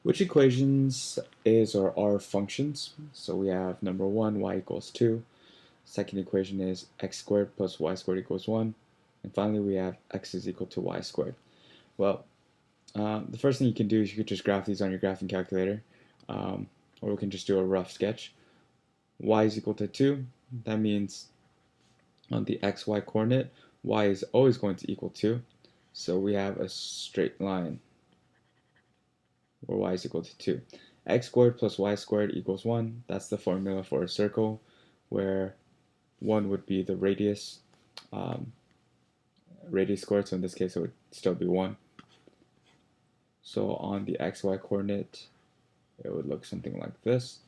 Which equations is or are functions? So we have number 1, y equals 2. Second equation is x squared plus y squared equals 1. And finally we have x is equal to y squared. Well, the first thing you can do is you could just graph these on your graphing calculator. Or we can just do a rough sketch. Y is equal to 2. That means on the xy coordinate, y is always going to equal 2. So we have a straight line where y is equal to 2. X squared plus y squared equals 1. That's the formula for a circle, where 1 would be the radius, radius squared, so in this case it would still be 1. So on the xy coordinate, it would look something like this,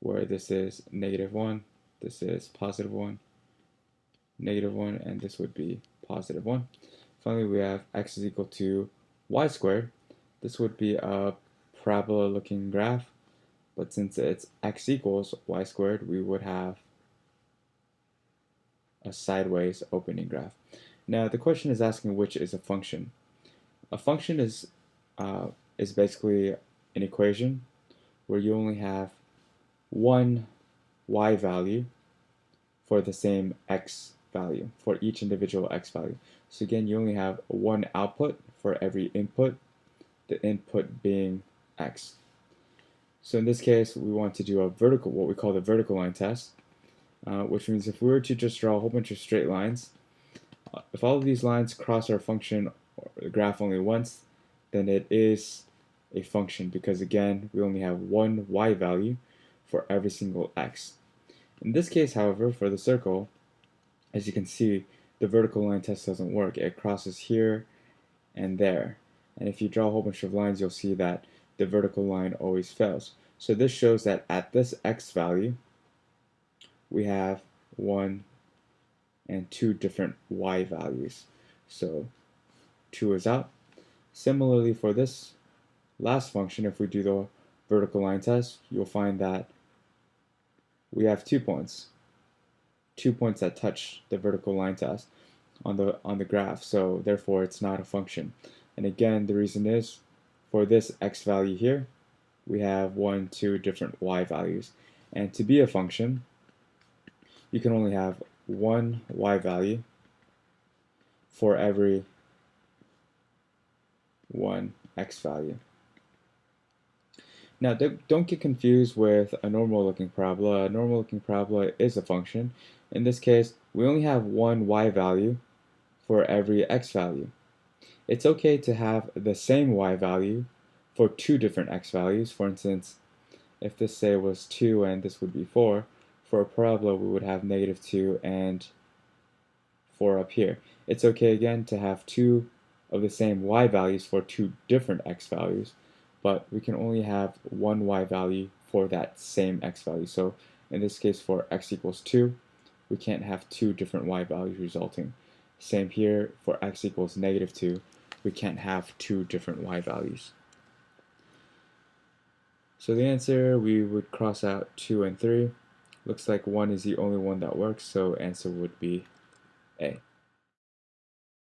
where this is -1, this is +1, -1, and this would be +1. Finally, we have x is equal to y squared. This would be a parabola looking graph, but since it's x equals y squared, we would have a sideways opening graph. Now the question is asking which is a function. A function is basically an equation where you only have one y value for the same x value, for each individual x value. So again, you only have one output for every input, the input being x. So in this case, we want to do a vertical, what we call the vertical line test, which means if we were to just draw a whole bunch of straight lines, if all of these lines cross our function or the graph only once, then it is a function, because again, we only have one y value for every single x. In this case, however, for the circle, as you can see, the vertical line test doesn't work. It crosses here and there. And if you draw a whole bunch of lines, you'll see that the vertical line always fails. So this shows that at this x value, we have 1 and 2 different y values. So 2 is out. Similarly, for this last function, if we do the vertical line test, you'll find that we have 2 points. 2 points that touch the vertical line test on the graph, so therefore it's not a function. And again, the reason is for this x value here, we have 1, 2 different y values. And to be a function, you can only have one y value for every one x value. Now, don't get confused with a normal looking parabola. A normal looking parabola is a function. In this case, we only have one y value for every x value. It's okay to have the same y value for two different x values. For instance, if this say was 2 and this would be 4, for a parabola we would have -2 and 4 up here. It's okay again to have two of the same y values for two different x values, but we can only have one y value for that same x value. So in this case, for x equals 2, we can't have two different y values resulting. Same here, for x equals -2, we can't have two different y values. So the answer, we would cross out 2 and 3. Looks like 1 is the only one that works, so answer would be A.